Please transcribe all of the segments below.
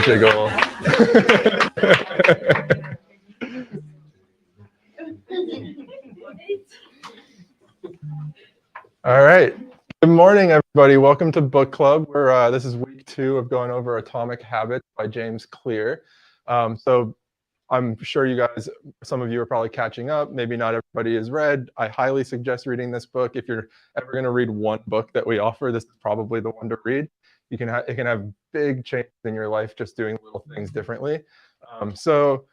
Jiggle. All right. Good morning, everybody. Welcome to Book Club. This is week 2 of going over Atomic Habits by James Clear. So I'm sure you guys, some of you are probably catching up. Maybe not everybody has read. I highly suggest reading this book. If you're ever going to read one book that we offer, this is probably the one to read. It can have big changes in your life just doing little things differently. So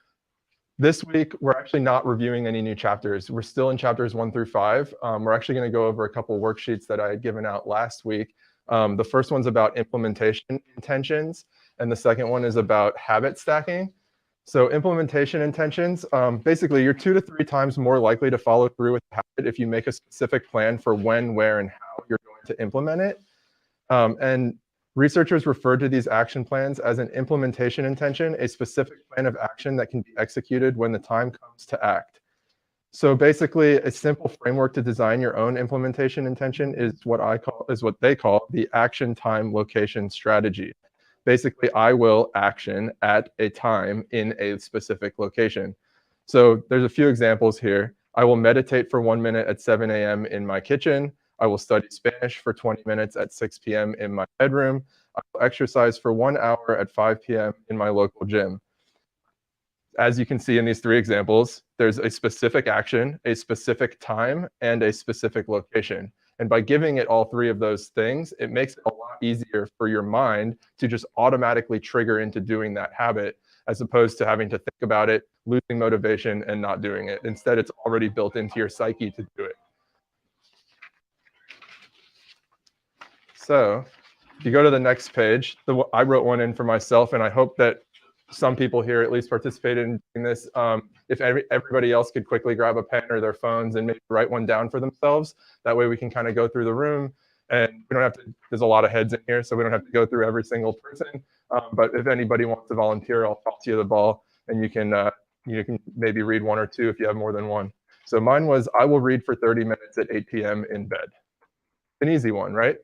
this week, we're actually not reviewing any new chapters. We're still in chapters 1 through 5. We're actually going to go over a couple worksheets that I had given out last week. The first one's about implementation intentions, and the second one is about habit stacking. So implementation intentions, basically you're 2 to 3 times more likely to follow through with a habit if you make a specific plan for when, where, and how you're going to implement it. And researchers refer to these action plans as an implementation intention, a specific plan of action that can be executed when the time comes to act. So basically, a simple framework to design your own implementation intention is what they call the action time location strategy. Basically, I will action at a time in a specific location. So there's a few examples here. I will meditate for 1 minute at 7 a.m. in my kitchen. I will study Spanish for 20 minutes at 6 p.m. in my bedroom. I will exercise for 1 hour at 5 p.m. in my local gym. As you can see in these 3 examples, there's a specific action, a specific time, and a specific location. And by giving it all 3 of those things, it makes it a lot easier for your mind to just automatically trigger into doing that habit, as opposed to having to think about it, losing motivation, and not doing it. Instead, it's already built into your psyche to do it. So if you go to the next page, I wrote one in for myself, and I hope that some people here at least participated in this. If everybody else could quickly grab a pen or their phones and maybe write one down for themselves, that way we can kind of go through the room, and we don't have to, there's a lot of heads in here, so we don't have to go through every single person. But if anybody wants to volunteer, I'll toss you the ball, and you can maybe read 1 or 2 if you have more than one. So mine was, I will read for 30 minutes at 8 p.m. in bed. An easy one, right?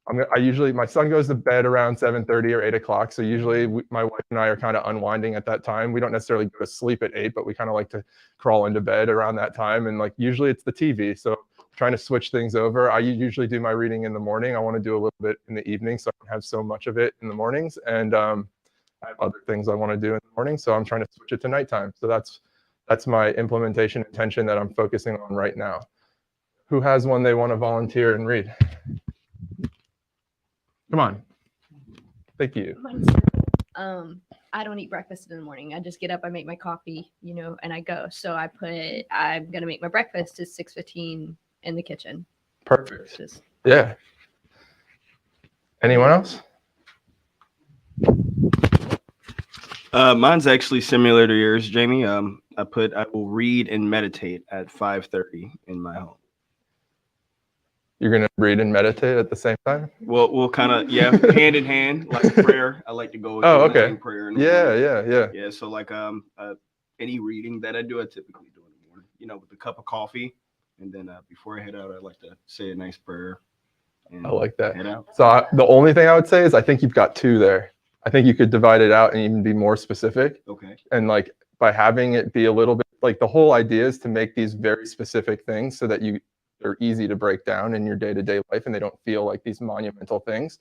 My son goes to bed around 7:30 or 8 o'clock. So usually my wife and I are kind of unwinding at that time. We don't necessarily go to sleep at 8, but we kind of like to crawl into bed around that time. And like usually it's the TV. So trying to switch things over. I usually do my reading in the morning. I want to do a little bit in the evening so I don't have so much of it in the mornings. And I have other things I want to do in the morning. So I'm trying to switch it to nighttime. So that's my implementation intention that I'm focusing on right now. Who has one they want to volunteer and read? Come on. Thank you. I don't eat breakfast in the morning. I just get up, I make my coffee, and I go. So I'm going to make my breakfast at 6:15 in the kitchen. Perfect. Yeah. Anyone else? Mine's actually similar to yours, Jamie. I will read and meditate at 5:30 in my home. You're going to read and meditate at the same time? Well, we'll kind of, hand in hand, like prayer. I like to go into prayer. Yeah. So like any reading that I do, I typically do in the morning, with a cup of coffee. And then before I head out, I like to say a nice prayer. I like that. Head out. So the only thing I would say is I think you've got 2 there. I think you could divide it out and even be more specific. Okay. And like by having it be a little bit, like the whole idea is to make these very specific things so that they're easy to break down in your day-to-day life and they don't feel like these monumental things.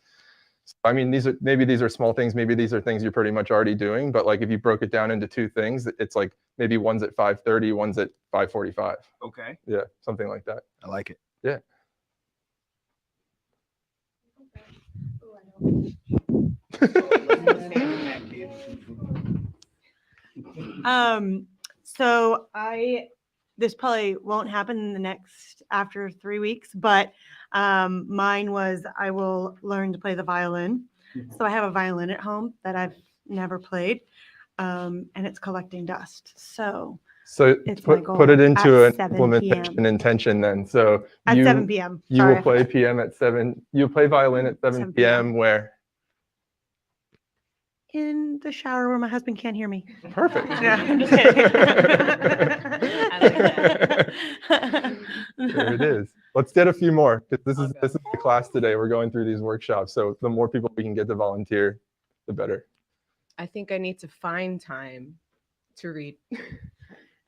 So, I mean, these are small things. Maybe these are things you're pretty much already doing, but like if you broke it down into 2 things, it's like maybe one's at 5:30, one's at 5:45. Okay. Yeah, something like that. I like it. Yeah. So this probably won't happen after 3 weeks, but mine was I will learn to play the violin. So I have a violin at home that I've never played, and it's collecting dust. So put it into an implementation intention then. So at 7 p.m. You will play PM at 7. You'll play violin at 7 p.m. Where? In the shower where my husband can't hear me. Perfect. Yeah, I'm just kidding. I like that. There it is. Let's get a few more, because this is the class today. We're going through these workshops, so the more people we can get to volunteer, the better. I think I need to find time to read.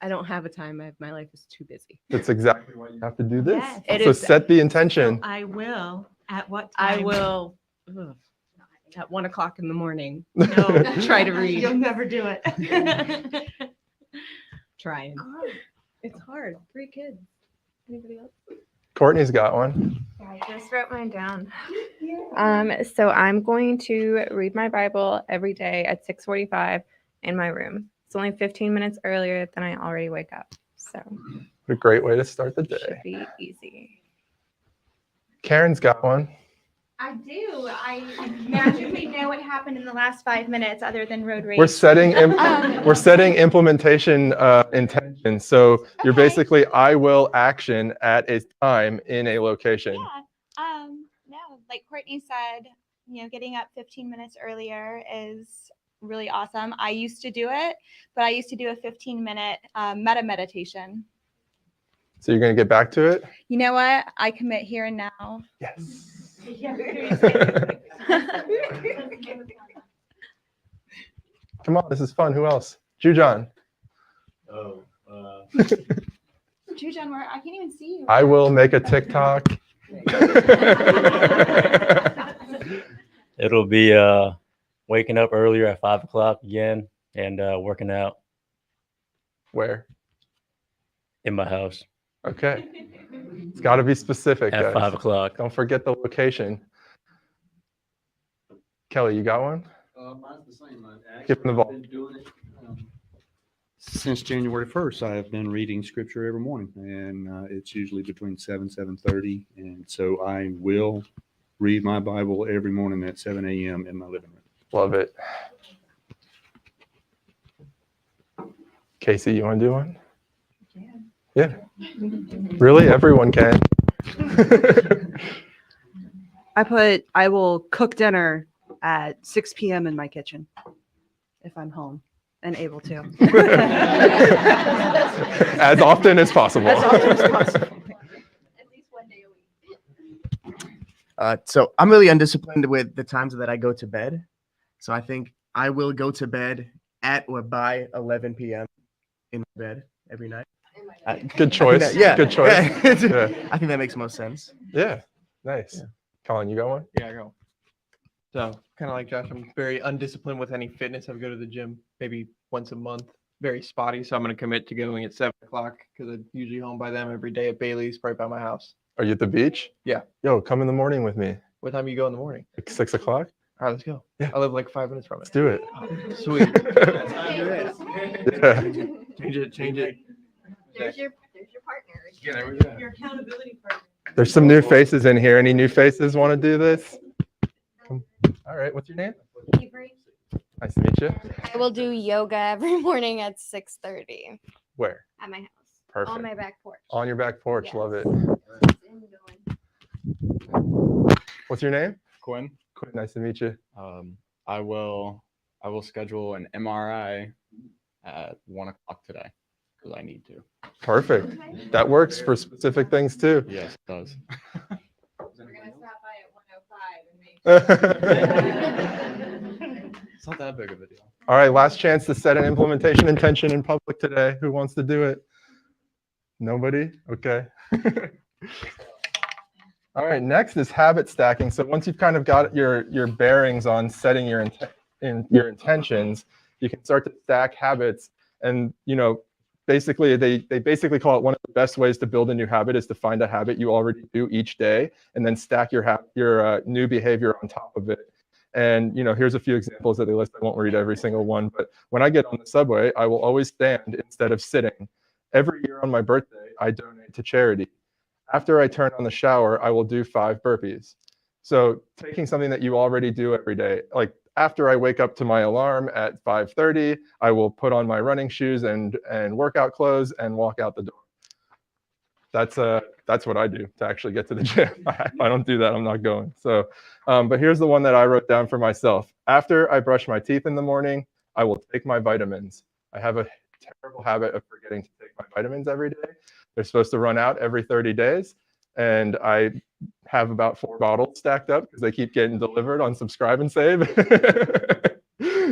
I don't have a time. My life is too busy. That's exactly why you have to do this. Yes. So set the intention. So I will. At what I time? will at 1 o'clock in the morning. No, try to read. You'll never do it. Trying. It's hard. 3 kids. Anybody else? Courtney's got one. I just wrote mine down. So I'm going to read my Bible every day at 6:45 in my room. It's only 15 minutes earlier than I already wake up. So What a great way to start the it should day. be easy. Karen's got one. I do. I magically know what happened in the last 5 minutes other than road rage. We're setting implementation intentions. So you're Okay. basically I will action at a time in a location. Yeah. No, like Courtney said, getting up 15 minutes earlier is really awesome. I used to do it, but I used to do a 15-minute meta meditation. So you're going to get back to it? You know what? I commit here and now. Yes. Come on, this is fun. Who else? Jujon. Oh, Jujon, I can't even see you. I will make a TikTok. it'll be waking up earlier at 5 o'clock again and working out Where? in my house Okay. It's got to be specific, at guys. 5 o'clock. Don't forget the location. Kelly, you got one? Mine's the same. Give him the ball. I've been doing it since January 1st. I have been reading scripture every morning, and it's usually between 7:30, and so I will read my Bible every morning at 7 a.m. in my living room. Love it. Casey, you want to do one? Yeah. Really? Everyone can. I will cook dinner at 6 p.m. in my kitchen if I'm home and able to. As often as possible. As often as possible. At least 1 day a week. So I'm really undisciplined with the times that I go to bed. So I think I will go to bed at or by 11 p.m. in bed every night. Good choice. Yeah. Good choice. Yeah. Yeah. I think that makes most sense. Yeah. Nice. Colin, you got one? Yeah, I go. So kind of like Josh, I'm very undisciplined with any fitness. I would go to the gym maybe once a month. Very spotty, so I'm going to commit to going at 7 o'clock because I'm usually home by them every day at Bailey's, right by my house. Are you at the beach? Yeah. Yo, come in the morning with me. What time do you go in the morning? Like 6 o'clock? All right, let's go. Yeah. I live like 5 minutes from Let's it. do it. Sweet. Yeah. Change it. There's your partner. Yeah, there we go. Your accountability partner. There's some new faces in here. Any new faces want to do this? Come. All right. What's your name? Avery. Nice to meet you. I will do yoga every morning at 6:30 Where? at my house. Perfect. On my back porch. On your back porch. Yes. Love it. What's your name? Quinn. Quinn. Nice to meet you. I will schedule an MRI at 1 o'clock today because I need to. Perfect. That works for specific things too. Yes, it does. We're gonna stop by at 105 and make It's not that big of a deal. All right, last chance to set an implementation intention in public today. Who wants to do it? Nobody? Okay. All right, next is habit stacking. So once you've kind of got your bearings on setting your intentions, you can start to stack habits. And basically they basically call it one of the best ways to build a new habit is to find a habit you already do each day and then stack your new behavior on top of it. And here's a few examples that they list. I won't read every single one, but when I get on the subway, I will always stand instead of sitting. Every year on my birthday, I donate to charity. After I turn on the shower, I will do 5 burpees. So taking something that you already do every day, like after I wake up to my alarm at 5:30, I will put on my running shoes and workout clothes and walk out the door. That's what I do to actually get to the gym. If I don't do that, I'm not going. So, but here's the one that I wrote down for myself. After I brush my teeth in the morning, I will take my vitamins. I have a terrible habit of forgetting to take my vitamins every day. They're supposed to run out every 30 days. And I have about 4 bottles stacked up because they keep getting delivered on Subscribe and Save.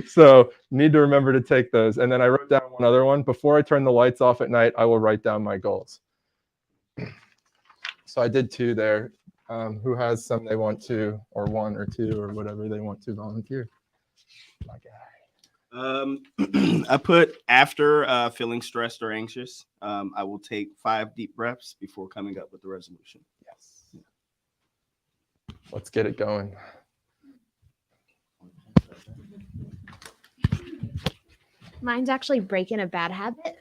So need to remember to take those. And then I wrote down one other one. Before I turn the lights off at night, I will write down my goals. So I did 2 there. Who has some they want to, or 1 or 2 or whatever they want to volunteer? My guy. I put after feeling stressed or anxious, I will take 5 deep breaths before coming up with the resolution. Yes. Let's get it going. Mine's actually breaking a bad habit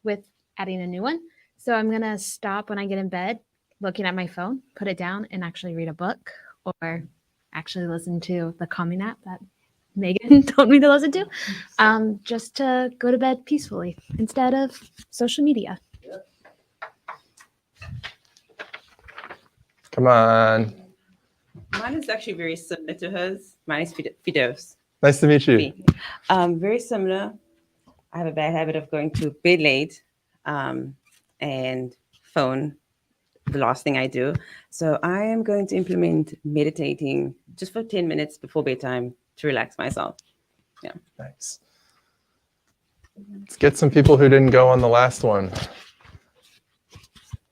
with adding a new one. So I'm going to stop when I get in bed, looking at my phone, put it down, and actually read a book or actually listen to the calming app that Megan told me to listen to, just to go to bed peacefully instead of social media. Come on. Mine is actually very similar to hers. Mine is Fidos. Nice to meet you. Very similar. I have a bad habit of going to bed late and phone the last thing I do. So I am going to implement meditating just for 10 minutes before bedtime to relax myself. Yeah. Nice. Let's get some people who didn't go on the last one.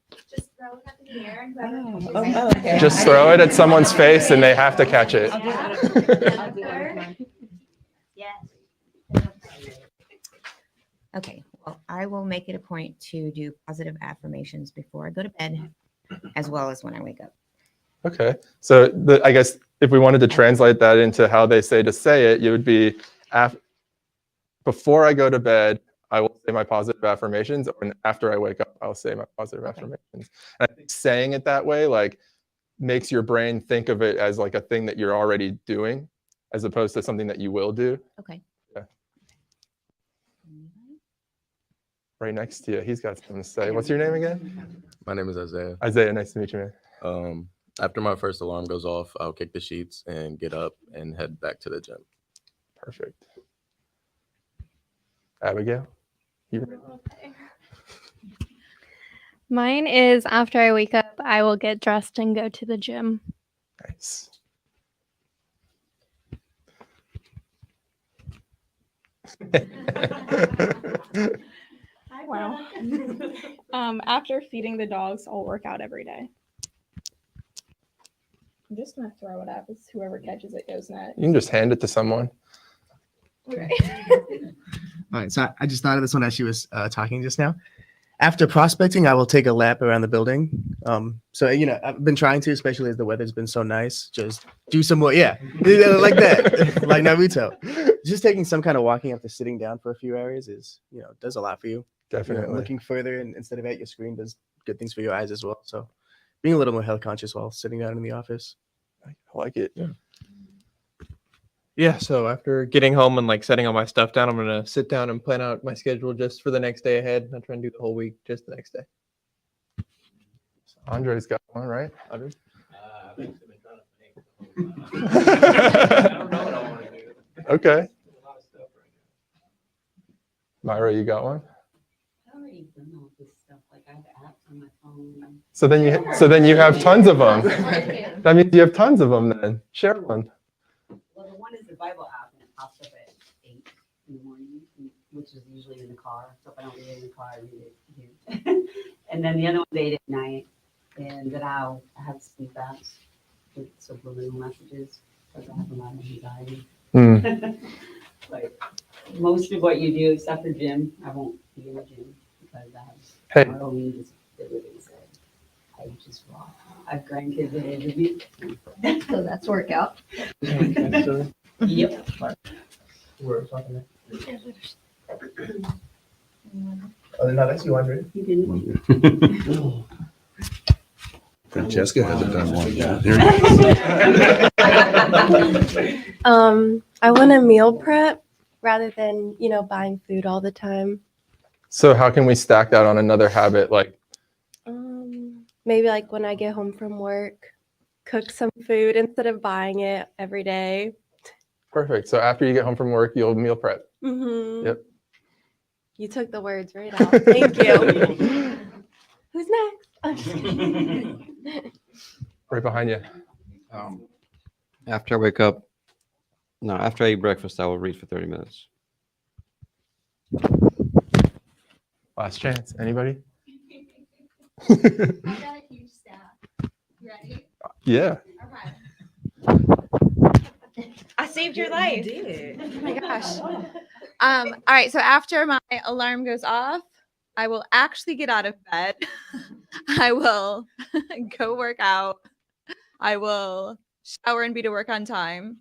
Just throw it up in the air. Okay. Just throw it at someone's face and they have to catch it. Okay, well, I will make it a point to do positive affirmations before I go to bed, as well as when I wake up. Okay, so I guess if we wanted to translate that into how they say to say it, it would be before I go to bed, I will say my positive affirmations, and after I wake up, I'll say my positive affirmations. And I think saying it that way, like, makes your brain think of it as like a thing that you're already doing, as opposed to something that you will do. Okay. Yeah. Right next to you, he's got something to say. What's your name again? My name is Isaiah. Isaiah, nice to meet you, man. After my first alarm goes off, I'll kick the sheets and get up and head back to the gym. Perfect. Abigail? Mine is after I wake up, I will get dressed and go to the gym. Nice. Wow. After feeding the dogs, I'll work out every day. I'm just gonna throw it up. It's whoever catches it goes next. You can just hand it to someone. Okay. All right, so I just thought of this one as she was talking just now. After prospecting, I will take a lap around the building. So, I've been trying to, especially as the weather's been so nice, just do some more. Yeah, like that, like Naruto. Just taking some kind of walking after sitting down for a few areas is, does a lot for you. Definitely. Looking further instead of at your screen does good things for your eyes as well. So being a little more health conscious while sitting down in the office. I like it. Yeah. Yeah, so after getting home and like setting all my stuff down, I'm gonna sit down and plan out my schedule just for the next day ahead. I'll try and do the whole week just the next day. Andre's got one, right? Andre? Okay. Myra, you got one? So then you have tons of them. That means you have tons of them then. Share one. Well, the one is the Bible app, and it pops up at 8 in the morning, which is usually in the car. So if I don't read it in the car, I read it here. And then the other one's 8 at night, and then I have sleep apps with subliminal messages because I have a lot of anxiety. Like most of what you do, except for gym, I won't be in the gym because I have autoimmune disabilities. I just raw. I have grandkids that age of me. So that's workout. Yep. We're talking Oh, no, that's you, Andre. You didn't. Francesca hasn't done one yet. I want to meal prep rather than, buying food all the time. So how can we stack that on another habit? Like, Maybe like when I get home from work, cook some food instead of buying it every day. perfect. So after you get home from work, you'll meal prep. Mm-hmm. Yep. You took the words right out. Thank you. Who's next? I'm just kidding. Right behind you. After I wake up, No, after I eat breakfast, I will read for 30 minutes. Last chance. Anybody? I got a huge stack. You ready? Yeah. I saved your life. You did. Oh my gosh. All right. So after my alarm goes off, I will actually get out of bed. I will go work out. I will shower and be to work on time.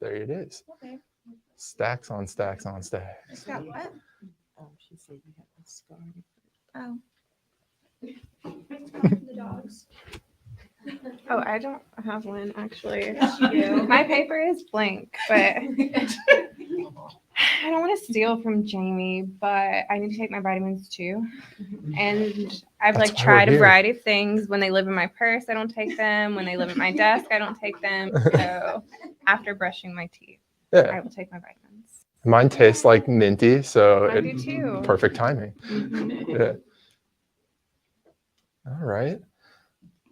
There it is. Okay. Stacks on stacks on stacks. Got what? She said you have a scar. Oh. The dogs. Oh, I don't have one actually. Yes, you do. My paper is blank, but I don't want to steal from Jamie, but I need to take my vitamins too. And I've That's like why tried we're a here. variety of things. When they live in my purse, I don't take them. When they live at my desk, I don't take them. So after brushing my teeth, Yeah. I will take my vitamins. Mine tastes like minty, so Mine do too. perfect timing. Mhm. Yeah. All right.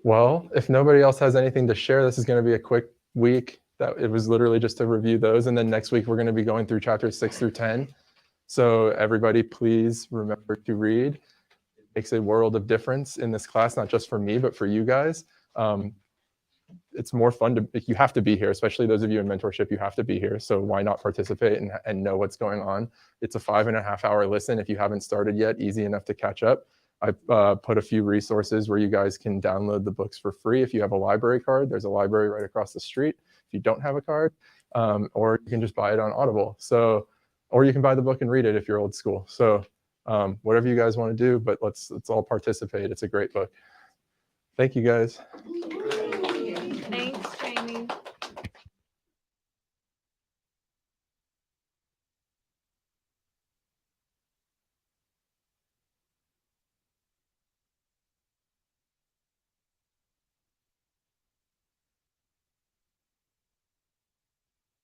Well, if nobody else has anything to share, this is going to be a quick week. That it was literally just to review those, and then next week we're going to be going through chapters 6 through 10. So everybody, please remember to read. It makes a world of difference in this class, not just for me, but for you guys. It's more fun to, you have to be here, especially those of you in mentorship, you have to be here. So why not participate and know what's going on? It's a 5.5 hour listen. If you haven't started yet, easy enough to catch up. I put a few resources where you guys can download the books for free. If you have a library card, there's a library right across the street. If you don't have a card, or you can just buy it on Audible. So, or you can buy the book and read it if you're old school. So whatever you guys want to do, but let's all participate. It's a great book. Thank you guys.